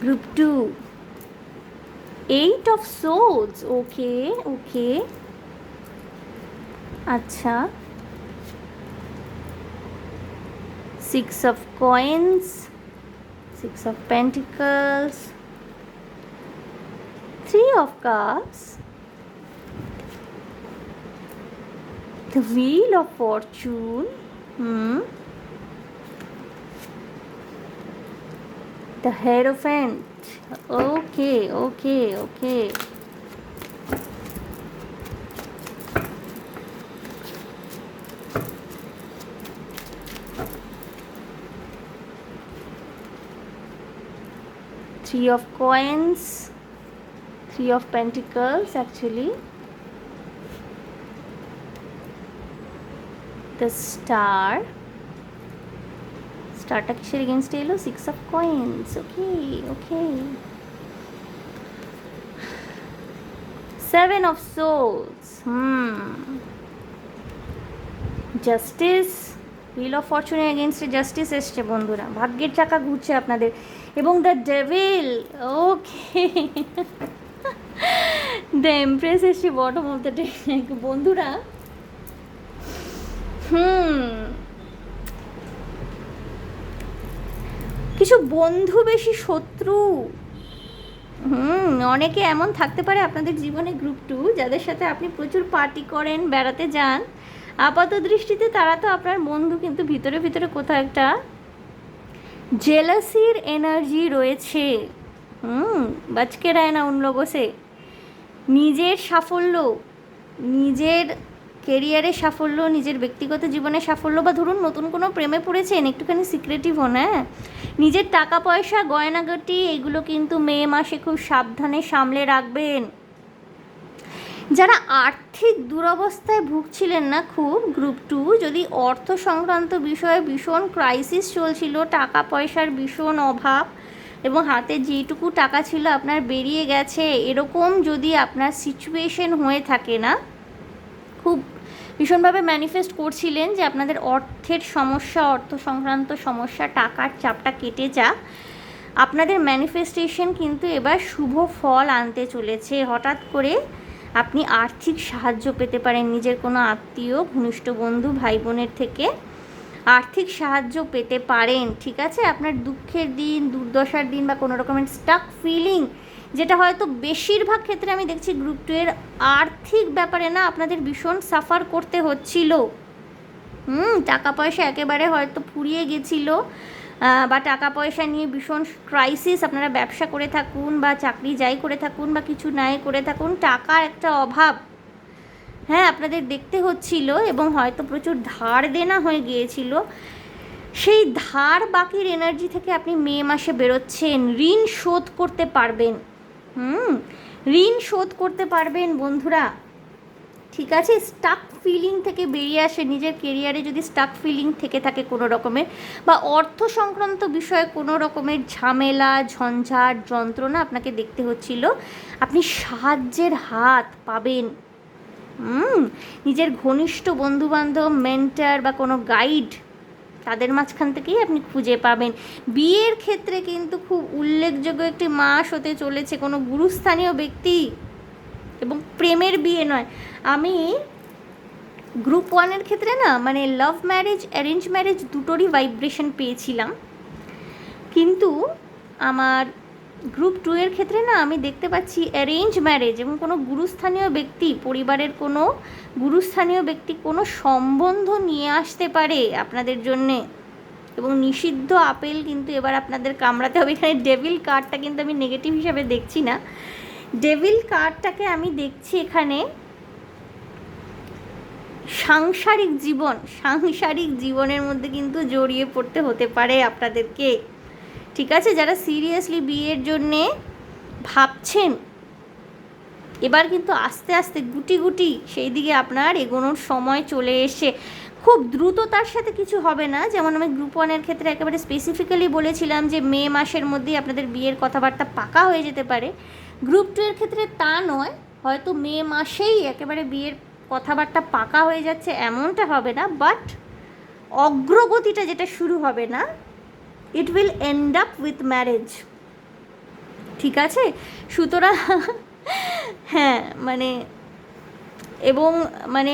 গ্রুপ টু, 8 of swords. ওকে ওকে, আচ্ছা। 6 of coins, 6 of pentacles, 3 of cups, the wheel of fortune, the Hierophant. Okay, okay, okay. Three of coins, Three of Pentacles actually. The Star. Starটা কিসের এগেনস্টে এলো? 6 of Coins. Okay. 7 of Swords. Justice. Wheel of Fortune এগেনস্টে justice এসছে বন্ধুরা, ভাগ্যের চাকা ঘুরছে আপনাদের। এবং the devil. Okay, the empress এসছে বটম অফ দ্য ডেক বন্ধুরা। কিছু বন্ধু বেশি শত্রু। অনেকে এমন থাকতে পারে আপনাদের জীবনে গ্রুপ 2, যাদের সাথে আপনি প্রচুর পার্টি করেন, বেড়াতে যান। আপাত দৃষ্টিতে তারা তো আপনার বন্ধু, কিন্তু ভিতরে ভিতরে কোথাও একটা জেলাসির এনার্জি রয়েছে। বাচকে রায় না উন লোগো সে। নিজের সাফল্য, নিজের কেরিয়ারে সাফল্য, নিজের ব্যক্তিগত জীবনে সাফল্য, বা ধরুন নতুন কোনো প্রেমে পড়েছেন, একটুখানি সিক্রেটিভ হন। হ্যাঁ, নিজের টাকা পয়সা গয়নাগাটি এগুলো কিন্তু মে মাসে খুব সাবধানে সামলে রাখবেন। যারা আর্থিক দুরবস্থায় ভুগছিলেন না খুব, গ্রুপ 2, যদি অর্থ সংক্রান্ত বিষয়ে ভীষণ ক্রাইসিস চলছিল, টাকা পয়সার ভীষণ অভাব এবং হাতে যেটুকু টাকা ছিল আপনার বেরিয়ে গেছে, এরকম যদি আপনার সিচুয়েশন হয়ে থাকে না, খুব ভীষণভাবে ম্যানিফেস্ট করছিলেন যে আপনাদের অর্থের সমস্যা, অর্থ সংক্রান্ত সমস্যা, টাকার চাপটা কেটে যাক, আপনাদের ম্যানিফেস্টেশন কিন্তু এবার শুভ ফল আনতে চলেছে। হঠাৎ করে আপনি আর্থিক সাহায্য পেতে পারেন, নিজের কোনো আত্মীয়, ঘনিষ্ঠ বন্ধু, ভাই বোনের থেকে আর্থিক সাহায্য পেতে পারেন। ঠিক আছে, আপনার দুঃখের দিন, দুর্দশার দিন, বা কোনো রকমের স্টাক ফিলিং, যেটা হয়তো বেশিরভাগ ক্ষেত্রে আমি দেখছি গ্রুপ 2 এর আর্থিক ব্যাপারে না আপনাদের ভীষণ সাফার করতে হচ্ছিল। টাকা পয়সা একেবারে হয়তো ফুরিয়ে গেছিলো, বা টাকা পয়সা নিয়ে ভীষণ ক্রাইসিস, আপনারা ব্যবসা করে থাকুন বা চাকরি যাই করে থাকুন বা কিছু নাই করে থাকুন, টাকার একটা অভাব হ্যাঁ আপনাদের দেখতে হচ্ছিল, এবং হয়তো প্রচুর ধার দেনা হয়ে গিয়েছিল। সেই ধার বাকির এনার্জি থেকে আপনি মে মাসে বেরোচ্ছেন, ঋণ শোধ করতে পারবেন। ঋণ শোধ করতে পারবেন বন্ধুরা। ঠিক আছে, স্টাক ফিলিং থেকে বেরিয়ে আসে। নিজের কেরিয়ারে যদি স্টাক ফিলিং থেকে থাকে কোনো রকমের, বা অর্থ সংক্রান্ত বিষয়ে কোনো রকমের ঝামেলা, ঝঞ্ঝাট, যন্ত্রণা আপনাকে দেখতে হচ্ছিল, আপনি সাহায্যের হাত পাবেন। নিজের ঘনিষ্ঠ বন্ধুবান্ধব, মেন্টার বা কোনো গাইড, তাদের মাঝখান থেকেই আপনি খুঁজে পাবেন। বিয়ের ক্ষেত্রে কিন্তু খুব উল্লেখযোগ্য একটি মাস হতে চলেছে, কোনো গুরুস্থানীয় ব্যক্তি, এবং প্রেমের বিয়ে নয়। আমি গ্রুপ 1 এর ক্ষেত্রে না মানে লাভ ম্যারেজ, অ্যারেঞ্জ ম্যারেজ দুটোরই ভাইব্রেশন পেয়েছিলাম, কিন্তু আমার গ্রুপ 2 এর ক্ষেত্রে না আমি দেখতে পাচ্ছি অ্যারেঞ্জ ম্যারেজ, এবং কোনো গুরুস্থানীয় ব্যক্তি, পরিবারের কোনো গুরুস্থানীয় ব্যক্তি কোনো সম্বন্ধ নিয়ে আসতে পারে আপনাদের জন্যে, এবং নিষিদ্ধ আপেল কিন্তু এবার আপনাদের কামড়াতে হবে। এখানে ডেভিল কার্ডটা কিন্তু আমি নেগেটিভ হিসাবে দেখছি না, ডেভিল কার্ডটাকে আমি দেখছি এখানে সাংসারিক জীবনের মধ্যে কিন্তু জড়িয়ে পড়তে হতে পারে আপনাদেরকে। ঠিক আছে, যারা সিরিয়াসলি বিয়ের জন্যে ভাবছেন, এবার কিন্তু আস্তে আস্তে গুটি গুটি সেই দিকে আপনার এগোনোর সময় চলে এসে, খুব দ্রুততার সাথে কিছু হবে না। যেমন আমি গ্রুপ 1 এর ক্ষেত্রে একেবারে স্পেসিফিক্যালি বলেছিলাম যে মে মাসের মধ্যেই আপনাদের বিয়ের কথাবার্তা পাকা হয়ে যেতে পারে, গ্রুপ 2 এর ক্ষেত্রে তা নয়, হয়তো মে মাসেই একেবারে বিয়ের কথাবার্তা পাকা হয়ে যাচ্ছে এমনটা হবে না, বাট অগ্রগতিটা যেটা শুরু হবে না, it will end up with marriage. ঠিক আছে, সুতরাং হ্যাঁ মানে, এবং মানে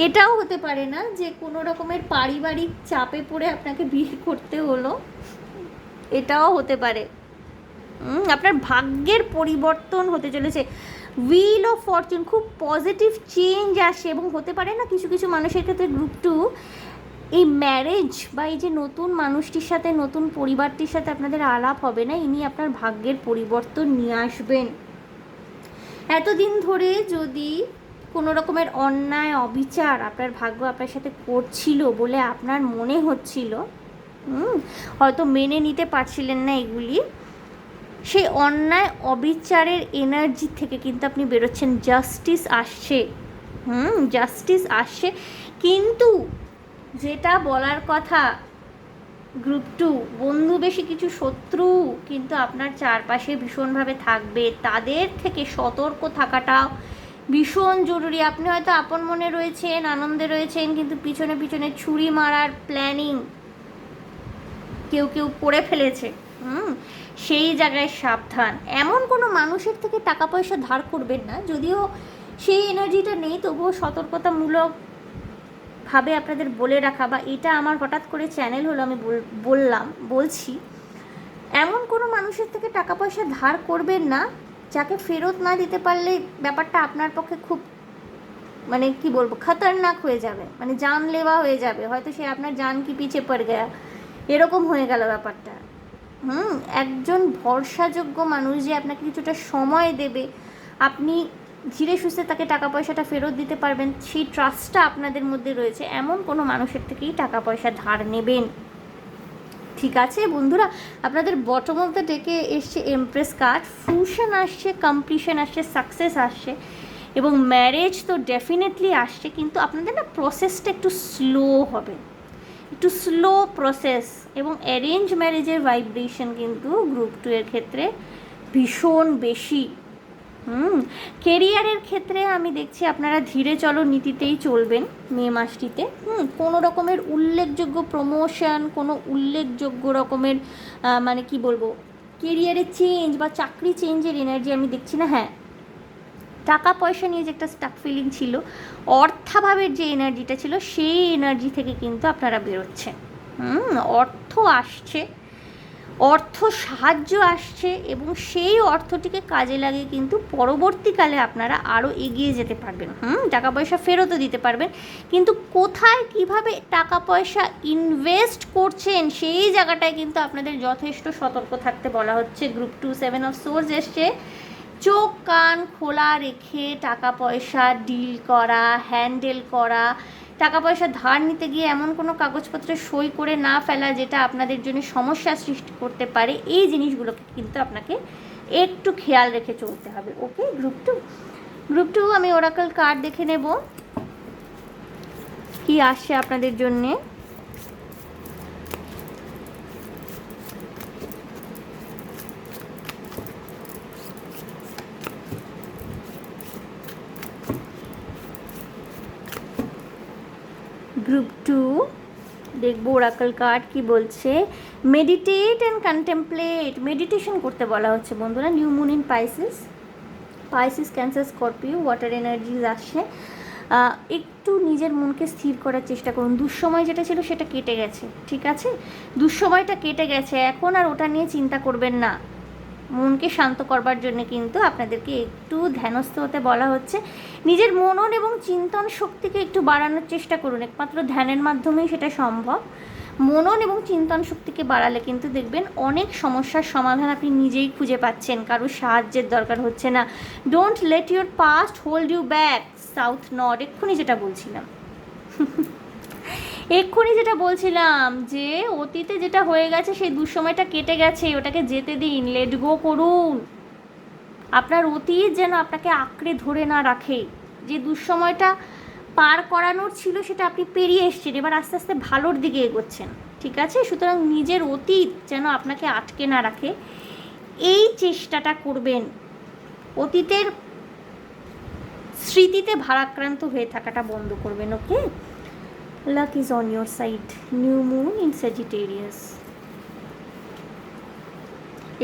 এটাও হতে পারে না যে কোনো রকমের পারিবারিক চাপে পড়ে আপনাকে বিয়ে করতে হলো, এটাও হতে পারে। আপনার ভাগ্যের পরিবর্তন হতে চলেছে। হুইল অফ ফরচুন, খুব পজিটিভ চেঞ্জ আসে, এবং হতে পারে না কিছু কিছু মানুষের ক্ষেত্রে গ্রুপ 2 এই ম্যারেজ বা এই যে নতুন মানুষটির সাথে, নতুন পরিবারটির সাথে আপনাদের আলাপ হবে না, ইনি আপনার ভাগ্যের পরিবর্তন নিয়ে আসবেন। এতদিন ধরে যদি কোনো রকমের অন্যায়, অবিচার আপনার ভাগ্য আপনার সাথে করছিল বলে আপনার মনে হচ্ছিল, হয়তো মেনে নিতে পারছিলেন না এগুলি, সেই অন্যায় অবিচারের এনার্জি থেকে কিন্তু আপনি বেরোচ্ছেন। জাস্টিস আসছে, জাস্টিস আসছে। কিন্তু যেটা বলার কথা, গ্রুপ টু, বন্ধু বেশি কিছু শত্রু কিন্তু আপনার চারপাশে ভীষণভাবে থাকবে, তাদের থেকে সতর্ক থাকাটাও ভীষণ জরুরি। আপনি হয়তো আপন মনে রয়েছেন, আনন্দে রয়েছেন, কিন্তু পিছনে পিছনে ছুরি মারার প্ল্যানিং কেউ কেউ করে ফেলেছে। সেই জায়গায় সাবধান। এমন কোনো মানুষের থেকে টাকা পয়সা ধার করবেন না, যদিও সেই এনার্জিটা নেই, তবুও সতর্কতামূলক ভাবে আপনাদের বলে রাখা, বা এটা আমার হঠাৎ করে চ্যানেল হলো আমি বলছি, এমন কোনো মানুষের থেকে টাকা পয়সা ধার করবেন না যাকে ফেরত না দিতে পারলে ব্যাপারটা আপনার পক্ষে খুব মানে কি বলবো খতরনাক হয়ে যাবে, মানে জানলেওয়া হয়ে যাবে, হয়তো সে আপনার জান কি পিছে পড়ে গেয়া, এরকম হয়ে গেল ব্যাপারটা। একজন ভরসাযোগ্য মানুষ যে আপনাকে কিছুটা সময় দেবে, আপনি ধীরে সুস্থে তাকে টাকা পয়সাটা ফেরত দিতে পারবেন, সেই ট্রাস্টটা আপনাদের মধ্যে রয়েছে, এমন কোনো মানুষের থেকেই টাকা পয়সা ধার নেবেন। ঠিক আছে বন্ধুরা, আপনাদের বটম অফ দ্য ডেকে এসছে এমপ্রেস কার্ড, ফিউশন আসছে, কমপ্লিশন আসছে, সাকসেস আসছে, এবং ম্যারেজ তো ডেফিনেটলি আসছে, কিন্তু আপনাদের না প্রসেসটা একটু স্লো হবে, একটু স্লো প্রসেস, এবং অ্যারেঞ্জ ম্যারেজের ভাইব্রেশন কিন্তু গ্রুপ টু এর ক্ষেত্রে ভীষণ বেশি। কেরিয়ারের ক্ষেত্রে আমি দেখছি আপনারা ধীরে চলো নীতিতেই চলবেন মে মাসটিতে। কোনো রকমের উল্লেখযোগ্য প্রমোশন, কোনো উল্লেখযোগ্য রকমের মানে কি বলবো কেরিয়ারে চেঞ্জ বা চাকরি চেঞ্জের এনার্জি আমি দেখছি না। হ্যাঁ, টাকা পয়সা নিয়ে যে একটা স্টাক ফিলিং ছিল, অর্থাভাবের যে এনার্জিটা ছিল, সেই এনার্জি থেকে কিন্তু আপনারা বেরোচ্ছেন। অর্থ আসছে, অর্থ সাহায্য আসছে, এবং সেই অর্থটিকে কাজে লাগিয়ে কিন্তু পরবর্তীকালে আপনারা আরও এগিয়ে যেতে পারবেন। টাকা পয়সা ফেরতও দিতে পারবেন, কিন্তু কোথায় কিভাবে টাকা পয়সা ইনভেস্ট করছেন সেই জায়গাটায় কিন্তু আপনাদের যথেষ্ট সতর্ক থাকতে বলা হচ্ছে। গ্রুপ টু 7 অফ সোর্স এসছে, চোখ কান খোলা রেখে টাকা পয়সা ডিল করা, হ্যান্ডেল করা, টাকা পয়সা ধার নিতে গিয়ে এমন কোনো কাগজপত্রে সই করে না ফেলা যেটা আপনাদের জন্য সমস্যা সৃষ্টি করতে পারে, এই জিনিসগুলোকে কিন্তু আপনাকে একটু খেয়াল রেখে চলতে হবে। ওকে গ্রুপ টু আমি ওরাকল কার্ড দেখে নেব কি আসছে আপনাদের জন্যে। গ্রুপ টু দেখবো ওরাকল কার্ড কি বলছে। মেডিটেট অ্যান্ড কন্টেম্পলেট, মেডিটেশন করতে বলা হচ্ছে বন্ধুরা। New moon in Pisces, cancer, Scorpio, water এনার্জিজ আসছে। একটু নিজের মনকে স্থির করার চেষ্টা করুন। দুঃসময় যেটা ছিল সেটা কেটে গেছে, ঠিক আছে, দুঃসময়টা কেটে গেছে, এখন আর ওটা নিয়ে চিন্তা করবেন না। মনকে শান্ত করবার জন্য কিন্তু আপনাদেরকে একটু ধ্যানস্থ হতে বলা হচ্ছে। নিজের মনন এবং চিন্তন শক্তিকে একটু বাড়ানোর চেষ্টা করুন, একমাত্র ধ্যানের মাধ্যমেই সেটা সম্ভব। মনন এবং চিন্তন শক্তিকে বাড়ালে কিন্তু দেখবেন অনেক সমস্যার সমাধান আপনি নিজেই খুঁজে পাচ্ছেন, কারোর সাহায্যের দরকার হচ্ছে না। Don't let your past hold you back. South north, এক্ষুনি যেটা বলছিলাম যে অতীতে যেটা হয়ে গেছে সেই দুঃসময়টা কেটে গেছে, ওটাকে যেতে দিন, লেট গো করুন। আপনার অতীত যেন আপনাকে আঁকড়ে ধরে না রাখে। যে দুঃসময়টা পার করানোর ছিল সেটা আপনি পেরিয়ে এসছেন, এবার আস্তে আস্তে ভালোর দিকে এগোচ্ছেন, ঠিক আছে। সুতরাং নিজের অতীত যেন আপনাকে আটকে না রাখে, এই চেষ্টাটা করবেন। অতীতের স্মৃতিতে ভারাক্রান্ত হয়ে থাকাটা বন্ধ করবেন। ওকে, luck is on your side. New moon in Sagittarius.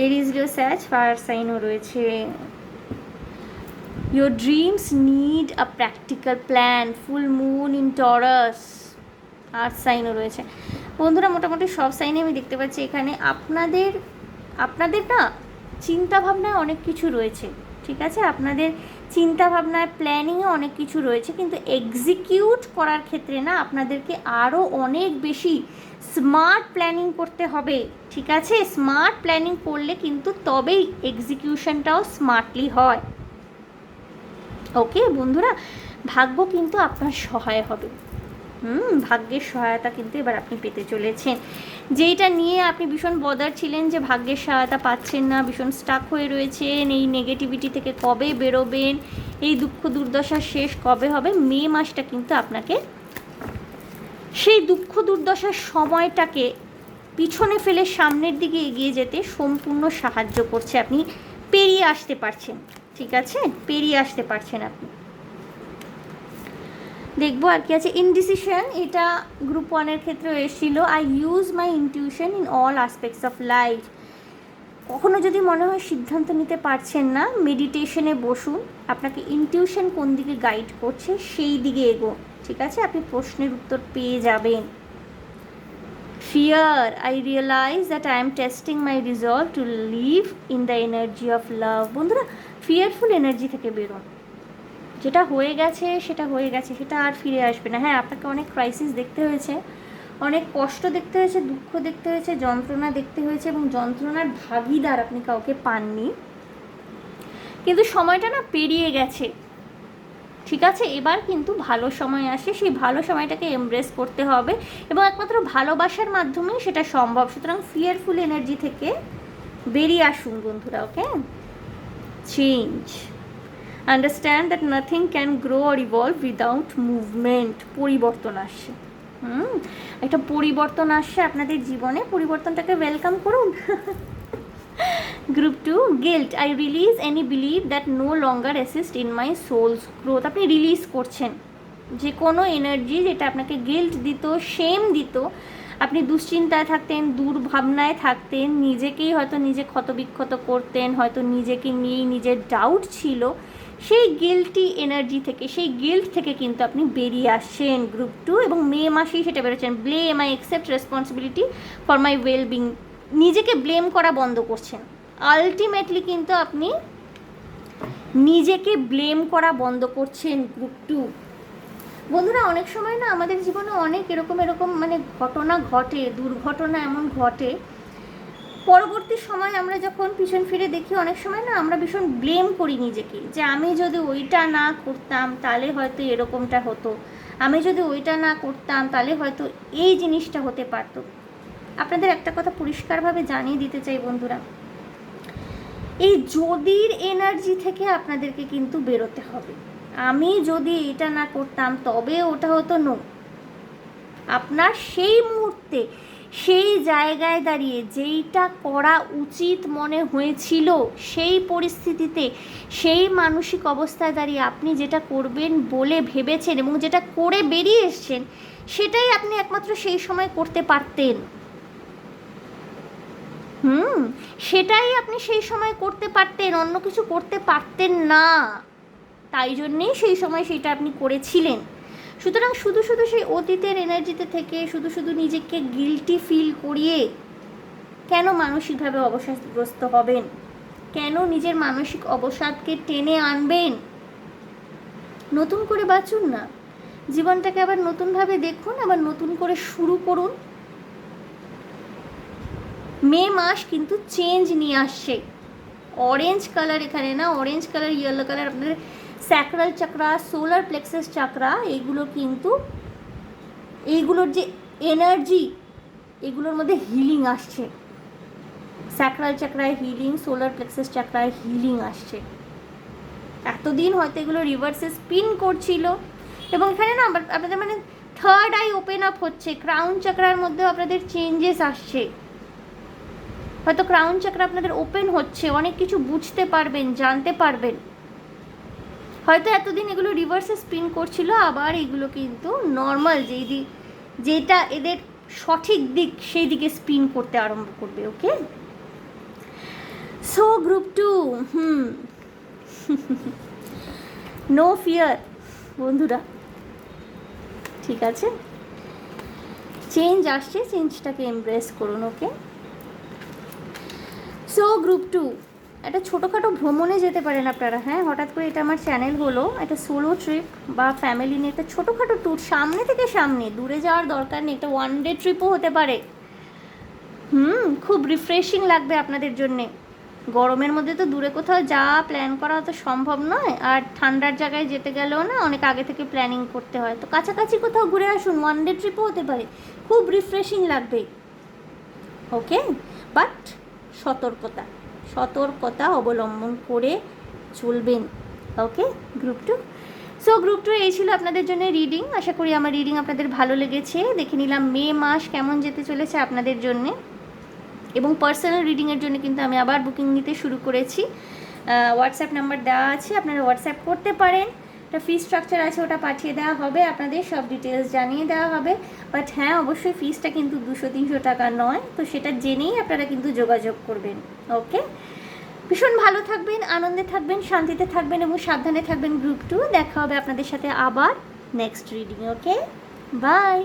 Aries রেও Sag, ফায়ার সাইনও রয়েছে। Your dreams need a practical plan. Full moon in Taurus, আর্থ সাইনও রয়েছে। বন্ধুরা মোটামুটি সব সাইনে আমি দেখতে পাচ্ছি এখানে আপনাদের না চিন্তাভাবনায় অনেক কিছু রয়েছে, ঠিক আছে, আপনাদের চিন্তাভাবনায় প্ল্যানিংয়ে অনেক কিছু রয়েছে, কিন্তু এক্সিকিউট করার ক্ষেত্রে না আপনাদেরকে আরও অনেক বেশি স্মার্ট প্ল্যানিং করতে হবে, ঠিক আছে। স্মার্ট প্ল্যানিং করলে কিন্তু তবেই এক্সিকিউশনটাও স্মার্টলি হয়। ওকে বন্ধুরা, ভাগ্য কিন্তু আপনার সহায় হবে। ভাগ্যের সহায়তা কিন্তু এবার আপনি পেতে চলেছেন। যেইটা নিয়ে আপনি ভীষণ বদার ছিলেন যে ভাগ্যের সহায়তা পাচ্ছেন না, ভীষণ স্টাক হয়ে রয়েছেন, এই নেগেটিভিটি থেকে কবে বেরোবেন, এই দুঃখ দুর্দশা শেষ কবে হবে, মে মাসটা কিন্তু আপনাকে সেই দুঃখ দুর্দশার সময়টাকে পিছনে ফেলে সামনের দিকে এগিয়ে যেতে সম্পূর্ণ সাহায্য করছে। আপনি পেরিয়ে আসতে পারছেন, ঠিক আছে, পেরিয়ে আসতে পারছেন আপনি। দেখবো আর কি আছে। ইনডিসিশন, এটা গ্রুপ 1-এর ক্ষেত্রে এসেছিল। I use my intuition in all aspects of life. কখনো যদি মনে হয় সিদ্ধান্ত নিতে পারছেন না, মেডিটেশনে বসুন, আপনাকে ইনটিউশন কোন দিকে গাইড করছে সেই দিকে এগো, ঠিক আছে, আপনি প্রশ্নের উত্তর পেয়ে যাবেন। Fear, I realise that I am testing my resolve to live in the energy of love. বন্ধুরা, ফিয়ারফুল এনার্জি থেকে বেরোন। যেটা হয়ে গেছে সেটা হয়ে গেছে, সেটা আর ফিরে আসবে না। হ্যাঁ, আপনাকে অনেক ক্রাইসিস দেখতে হয়েছে, অনেক কষ্ট দেখতে হয়েছে, দুঃখ দেখতে হয়েছে, যন্ত্রণা দেখতে হয়েছে, এবং যন্ত্রণার ভাগিদার আপনি কাউকে পাননি, কিন্তু সময়টা না পেরিয়ে গেছে, ঠিক আছে। এবার কিন্তু ভালো সময় আসে, সেই ভালো সময়টাকে এমব্রেস করতে হবে, এবং একমাত্র ভালোবাসার মাধ্যমেই সেটা সম্ভব। সুতরাং ফিয়ারফুল এনার্জি থেকে বেরিয়ে আসুন বন্ধুরা, okay. Change, understand that nothing can grow or evolve without movement. পরিবর্তন আসছে, একটা পরিবর্তন আসছে আপনাদের জীবনে, পরিবর্তনটাকে ওয়েলকাম করুন। Group 2, guilt, I release any belief that no longer assist in my soul's growth. আপনি রিলিজ করছেন যে কোনো এনার্জি যেটা আপনাকে গিল্ট দিত, শেম দিত, আপনি দুশ্চিন্তায় থাকতেন, দুর্ভাবনায় থাকতেন, নিজেকেই হয়তো নিজে ক্ষতবিক্ষত করতেন, হয়তো নিজেকে নিয়েই নিজের ডাউট ছিল, সেই গিল্টি এনার্জি থেকে, সেই গিল্ট থেকে কিন্তু আপনি বেরিয়ে আসছেন গ্রুপ 2, এবং মে মাসেই সেটা বেরোচ্ছেন। Blame, I accept responsibility for my wellbeing. নিজেকে ব্লেম করা বন্ধ করছেন। আলটিমেটলি কিন্তু আপনি নিজেকে ব্লেম করা বন্ধ করছেন গ্রুপ 2। বন্ধুরা, অনেক সময় না আমাদের জীবনে অনেক এরকম মানে ঘটনা ঘটে, দুর্ঘটনা এমন ঘটে, পরবর্তী সময় আমরা যখন পিছন ফিরে দেখি, অনেক সময় না আমরা ভীষণ ব্লেম করি নিজেকে, যে আমি যদি ওইটা না করতাম তাহলে হয়তো এরকমটা হতো, আমি যদি ওইটা না করতাম তাহলে হয়তো এই জিনিসটা হতে পারতো। আপনাদের একটা কথা পরিষ্কারভাবে জানিয়ে দিতে চাই বন্ধুরা, এই যদির এনার্জি থেকে আপনাদেরকে কিন্তু বেরোতে হবে। আমি যদি এটা না করতাম তবে ওটা হতো, নো। আপনার সেই মুহূর্তে, সেই জায়গায় দাঁড়িয়ে যেইটা করা উচিত মনে হয়েছিল, সেই পরিস্থিতিতে, সেই মানসিক অবস্থায় দাঁড়িয়ে আপনি যেটা করবেন বলে ভেবেছেন এবং যেটা করে বেরিয়ে এসছেন, সেটাই আপনি একমাত্র সেই সময় করতে পারতেন। সেটাই আপনি সেই সময় করতে পারতেন, অন্য কিছু করতে পারতেন না। তাই জন্যেই সেই সময় সেটা আপনি করেছিলেন। সুতরাং শুধু শুধু সেই অতীতের এনার্জিতে থেকে শুধু নিজেকে গিল্টি ফিল করিয়ে কেন মানসিকভাবে অবসাদগ্রস্ত হবেন? কেন নিজের মানসিক অবসাদকে টেনে আনবেন? নতুন করে বাঁচুন না, জীবনটাকে আবার নতুনভাবে দেখুন, আবার নতুন করে শুরু করুন। মে মাস কিন্তু চেঞ্জ নিয়ে আসছে। অরেঞ্জ কালার, এখানে না অরেঞ্জ কালার, ইয়েলো কালার, আপনাদের sacral chakra, solar plexus chakra, এইগুলো কিন্তু, এইগুলোর যে এনার্জি, এগুলোর মধ্যে হিলিং আসছে। স্যাক্রাল চাকরায় হিলিং, সোলার প্লেক্সাস চাকরায় হিলিং আসছে। এতদিন হয়তো এগুলো রিভার্সে স্পিন করছিল, এবং এখানে না আপনাদের মানে থার্ড আই ওপেন আপ হচ্ছে। ক্রাউন চাকরার মধ্যেও আপনাদের চেঞ্জেস আসছে। হয়তো ক্রাউন চাকরা আপনাদের ওপেন হচ্ছে, অনেক কিছু বুঝতে পারবেন, জানতে পারবেন। হয়তো এতদিন এগুলো রিভার্সে স্পিন করছিল, আবার এগুলো কিন্তু নর্মাল যেটা এদের সঠিক দিক, সেই দিকে স্পিন করতে আরম্ভ করবে। ওকে, সো গ্রুপ 2, নো ফিয়ার বন্ধুরা, ঠিক আছে। চেঞ্জ আসছে, চেঞ্জটাকে এমব্রেস করুন। ওকে, সো গ্রুপ 2, একটা ছোটোখাটো ভ্রমণে যেতে পারেন আপনারা। হ্যাঁ, হঠাৎ করে এটা আমার চ্যানেল হলো, একটা সোলো ট্রিপ বা ফ্যামিলি নিয়ে একটা ছোটোখাটো ট্যুর, সামনে থেকে সামনে, দূরে যাওয়ার দরকার নেই, একটা 1 ডে ট্রিপও হতে পারে। খুব রিফ্রেশিং লাগবে আপনাদের জন্যে। গরমের মধ্যে তো দূরে কোথাও যাওয়া প্ল্যান করা তো সম্ভব নয়, আর ঠান্ডার জায়গায় যেতে গেলেও না অনেক আগে থেকে প্ল্যানিং করতে হয়। তো কাছাকাছি কোথাও ঘুরে আসুন, 1 ডে ট্রিপও হতে পারে, খুব রিফ্রেশিং লাগবে। ওকে, বাট সতর্কতা অবলম্বন করে চলবেন। ওকে গ্রুপ 2। সো গ্রুপ 2 এই ছিল আপনাদের জন্য রিডিং। আশা করি আমার রিডিং আপনাদের ভালো লেগেছে। দেখে নিলাম মে মাস কেমন যেতে চলেছে আপনাদের জন্যে। এবং পার্সোনাল রিডিংয়ের জন্য কিন্তু আমি আবার বুকিং নিতে শুরু করেছি। হোয়াটসঅ্যাপ নাম্বার দেওয়া আছে, আপনারা হোয়াটসঅ্যাপ করতে পারেন। একটা ফি স্ট্রাকচার আছে, ওটা পাঠিয়ে দেওয়া হবে, আপনাদের সব ডিটেলস জানিয়ে দেওয়া হবে। বাট হ্যাঁ, অবশ্যই ফিসটা কিন্তু 200-300 টাকা নয়, তো সেটা জেনেই আপনারা কিন্তু যোগাযোগ করবেন। ওকে, ভীষণ ভালো থাকবেন, আনন্দে থাকবেন, শান্তিতে থাকবেন এবং সাবধানে থাকবেন গ্রুপ 2। দেখা হবে আপনাদের সাথে আবার নেক্সট রিডিং। Okay, by.